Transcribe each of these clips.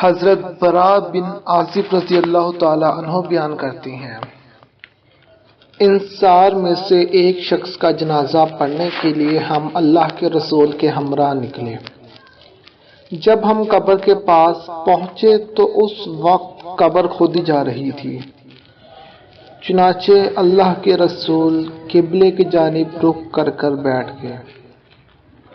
حضرت براء بن عازب رضی اللہ تعالی عنہ بیان کرتے ہیں، انصار میں سے ایک شخص کا جنازہ پڑھنے کے لیے ہم اللہ کے رسول کے ہمراہ نکلے۔ جب ہم قبر کے پاس پہنچے تو اس وقت قبر کھودی جا رہی تھی، چنانچہ اللہ کے رسول قبلے کی جانب رخ کر بیٹھ گئے۔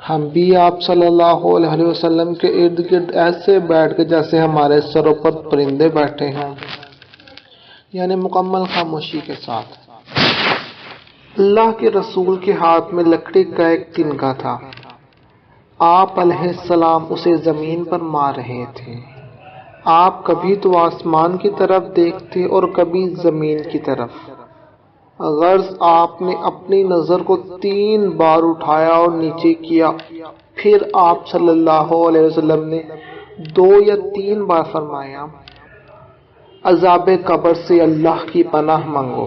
ہم بھی آپ صلی اللہ علیہ وسلم کے ارد گرد ایسے بیٹھ گئے جیسے ہمارے سروں پر پرندے بیٹھے ہوں، یعنی مکمل خاموشی کے ساتھ۔ اللہ کے رسول کے ہاتھ میں لکڑی کا ایک تنگا تھا، آپ علیہ السلام اسے زمین پر مار رہے تھے۔ آپ کبھی تو آسمان کی طرف دیکھتے اور کبھی زمین کی طرف۔ غرض آپ نے اپنی نظر کو 3 بار اٹھایا اور نیچے کیا، پھر آپ صلی اللہ علیہ وسلم نے 2 یا 3 بار فرمایا، عذاب قبر سے اللہ کی پناہ مانگو،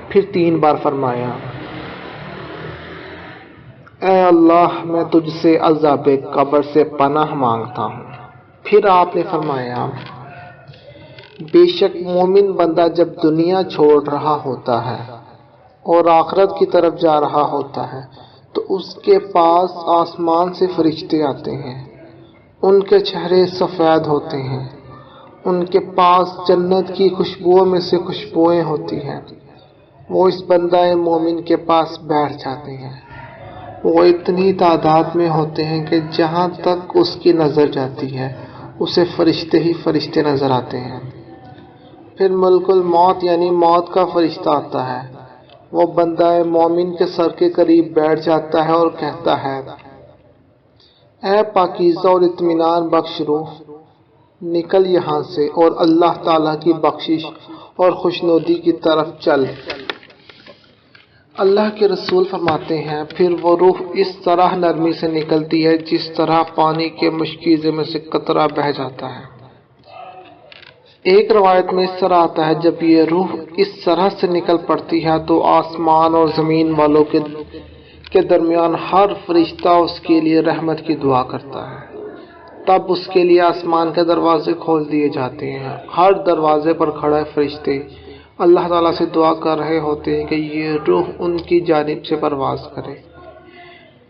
پھر 3 بار فرمایا، اے اللہ میں تجھ سے عذاب قبر سے پناہ مانگتا ہوں۔ پھر آپ نے فرمایا، بے شک مومن بندہ جب دنیا چھوڑ رہا ہوتا ہے اور آخرت کی طرف جا رہا ہوتا ہے تو اس کے پاس آسمان سے فرشتے آتے ہیں، ان کے چہرے سفید ہوتے ہیں، ان کے پاس جنت کی خوشبوؤں میں سے خوشبوئیں ہوتی ہیں۔ وہ اس بندہ مومن کے پاس بیٹھ جاتے ہیں۔ وہ اتنی تعداد میں ہوتے ہیں کہ جہاں تک اس کی نظر جاتی ہے اسے فرشتے ہی فرشتے نظر آتے ہیں۔ پھر ملک الموت یعنی موت کا فرشتہ آتا ہے، وہ بندہ مومن کے سر کے قریب بیٹھ جاتا ہے اور کہتا ہے، اے پاکیزہ اور اطمینان بخش روح، نکل یہاں سے اور اللہ تعالیٰ کی بخشش اور خوشنودی کی طرف چل۔ اللہ کے رسول فرماتے ہیں، پھر وہ روح اس طرح نرمی سے نکلتی ہے جس طرح پانی کے مشکیزے میں سے قطرہ بہہ جاتا ہے۔ ایک روایت میں اس طرح آتا ہے، جب یہ روح اس طرح سے نکل پڑتی ہے تو آسمان اور زمین والوں کے درمیان ہر فرشتہ اس کے لیے رحمت کی دعا کرتا ہے۔ تب اس کے لیے آسمان کے دروازے کھول دیے جاتے ہیں۔ ہر دروازے پر کھڑے فرشتے اللہ تعالیٰ سے دعا کر رہے ہوتے ہیں کہ یہ روح ان کی جانب سے پرواز کرے۔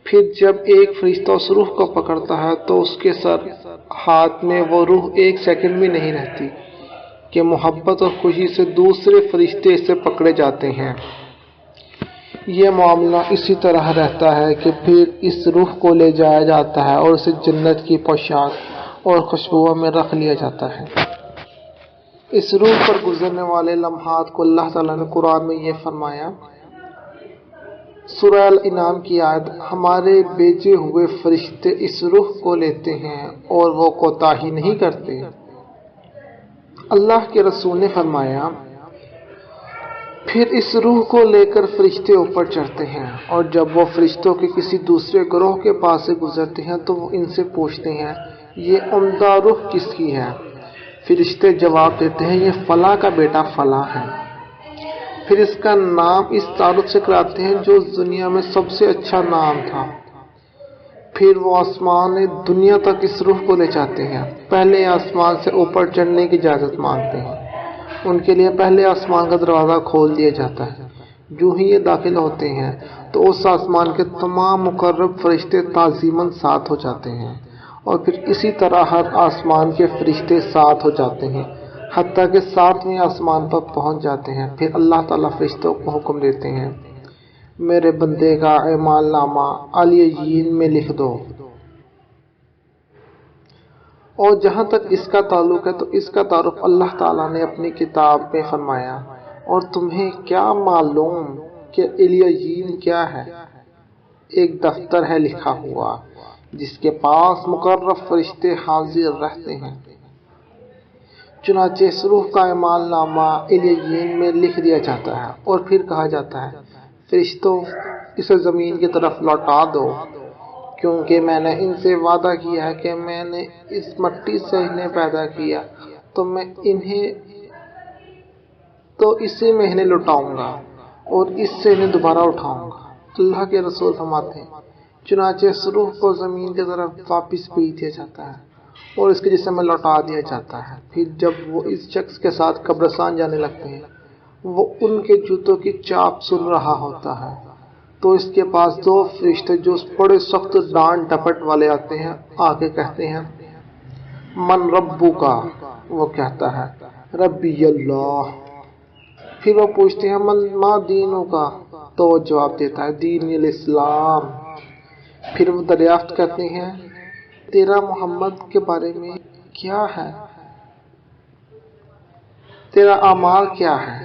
پھر جب ایک فرشتہ اس روح کو پکڑتا ہے تو اس کے سر ہاتھ میں وہ روح 1 سیکنڈ بھی نہیں رہتی کہ محبت اور خوشی سے دوسرے فرشتے اسے پکڑے جاتے ہیں۔ یہ معاملہ اسی طرح رہتا ہے کہ پھر اس روح کو لے جایا جاتا ہے اور اسے جنت کی پوشاک اور خوشبوؤں میں رکھ لیا جاتا ہے۔ اس روح پر گزرنے والے لمحات کو اللہ تعالیٰ نے قرآن میں یہ فرمایا، سورہ الانعام کی آیت، ہمارے بھیجے ہوئے فرشتے اس روح کو لیتے ہیں اور وہ کوتاہی نہیں کرتے۔ اللہ کے رسول نے فرمایا، پھر اس روح کو لے کر فرشتے اوپر چڑھتے ہیں اور جب وہ فرشتوں کے کسی دوسرے گروہ کے پاس سے گزرتے ہیں تو وہ ان سے پوچھتے ہیں، یہ عمدہ روح کس کی ہے؟ فرشتے جواب دیتے ہیں، یہ فلاں کا بیٹا فلاں ہے۔ پھر اس کا نام اس تعارف سے کراتے ہیں جو دنیا میں سب سے اچھا نام تھا۔ پھر وہ آسمان دنیا تک اس روح کو لے جاتے ہیں، پہلے آسمان سے اوپر چڑھنے کی اجازت مانگتے ہیں۔ ان کے لیے پہلے آسمان کا دروازہ کھول دیا جاتا ہے۔ جو ہی یہ داخل ہوتے ہیں تو اس آسمان کے تمام مقرب فرشتے تعظیماً ساتھ ہو جاتے ہیں، اور پھر اسی طرح ہر آسمان کے فرشتے ساتھ ہو جاتے ہیں حتیٰ کہ 7ویں آسمان پر پہنچ جاتے ہیں۔ پھر اللہ تعالیٰ فرشتوں کو حکم دیتے ہیں، میرے بندے کا اعمال نامہ علیین میں لکھ دو۔ اور جہاں تک اس کا تعلق ہے تو اس کا تعارف اللہ تعالیٰ نے اپنی کتاب میں فرمایا، اور تمہیں کیا معلوم کہ علیین کیا ہے؟ ایک دفتر ہے لکھا ہوا جس کے پاس مقرب فرشتے حاضر رہتے ہیں۔ چنانچہ اس روح کا اعمال نامہ علیین میں لکھ دیا جاتا ہے اور پھر کہا جاتا ہے، فرشتوں اسے زمین کی طرف لوٹا دو، کیونکہ میں نے ان سے وعدہ کیا ہے کہ میں نے اس مٹی سے انہیں پیدا کیا تو میں اسی میں انہیں لٹاؤں گا اور اس سے انہیں دوبارہ اٹھاؤں گا۔ اللہ کے رسول فرماتے ہیں، چنانچہ اس روح کو زمین کی طرف واپس بھیج دیا جاتا ہے اور اس کے جسم میں لوٹا دیا جاتا ہے۔ پھر جب وہ اس شخص کے ساتھ قبرستان جانے لگتے ہیں، وہ ان کے جوتوں کی چاپ سن رہا ہوتا ہے، تو اس کے پاس دو فرشتے جو بڑے سخت ڈانٹ ڈپٹ والے آتے ہیں، آ کے کہتے ہیں من ربو کا؟ وہ کہتا ہے ربی اللہ۔ پھر وہ پوچھتے ہیں من ما دینو کا؟ تو وہ جواب دیتا ہے دین الاسلام۔ پھر وہ دریافت کرتے ہیں تیرا محمد کے بارے میں کیا ہے، تیرا اعمال کیا ہے؟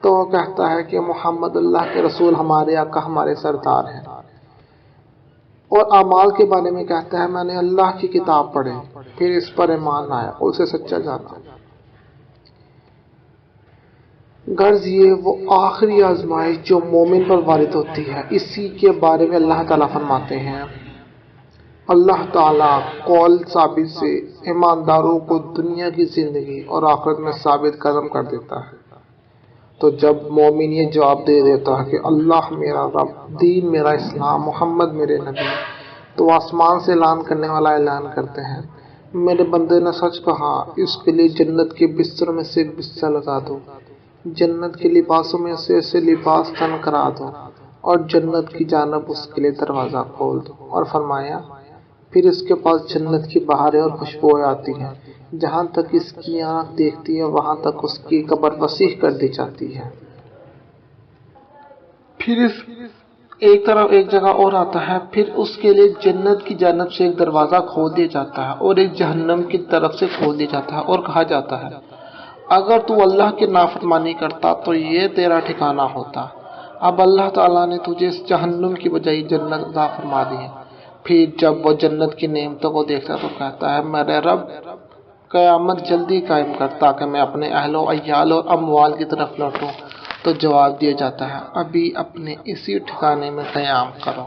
تو وہ کہتا ہے کہ محمد اللہ کے رسول، ہمارے آقا، ہمارے سردار ہیں۔ اور اعمال کے بارے میں کہتا ہے میں نے اللہ کی کتاب پڑھی، پھر اس پر ایمان لایا اور اسے سچا جانا۔ غرض یہ وہ آخری آزمائش جو مومن پر وارد ہوتی ہے، اسی کے بارے میں اللہ تعالیٰ فرماتے ہیں اللہ تعالیٰ قول ثابت سے ایمانداروں کو دنیا کی زندگی اور آخرت میں ثابت قدم کر دیتا ہے۔ تو جب مومن یہ جواب دے دیتا ہے کہ اللہ میرا رب، دین میرا اسلام، محمد میرے نبی، تو آسمان سے اعلان کرنے والا اعلان کرتے ہیں میرے بندے نے سچ کہا، اس کے لیے جنت کے بستر میں سے ایک بستر لگا دو، جنت کے لباسوں میں سے لباس تن کرا دو، اور جنت کی جانب اس کے لیے دروازہ کھول دو۔ اور فرمایا پھر اس کے پاس جنت کی بہاریں اور خوشبوئیں آتی ہیں، جہاں تک اس کی آنکھ دیکھتی ہے وہاں تک اس کی قبر وسیع کر دی جاتی ہے۔ پھر اس ایک جگہ اور آتا ہے پھر اس کے لیے جنت کی جانب سے ایک دروازہ کھول دیا جاتا ہے اور ایک جہنم کی طرف سے کھول دیا جاتا ہے، اور کہا جاتا ہے اگر تو اللہ کی نافرمانی کرتا تو یہ تیرا ٹھکانہ ہوتا، اب اللہ تعالیٰ نے تجھے اس جہنم کی بجائے جنت عطا فرما دی ہے۔ پھر جب وہ جنت کی نعمتوں کو دیکھتا تو کہتا ہے میرے رب قیامت جلدی قائم کر تاکہ میں اپنے اہل و عیال اور اموال کی طرف لوٹوں۔ تو جواب دیا جاتا ہے ابھی اپنے اسی ٹھکانے میں قیام کرو۔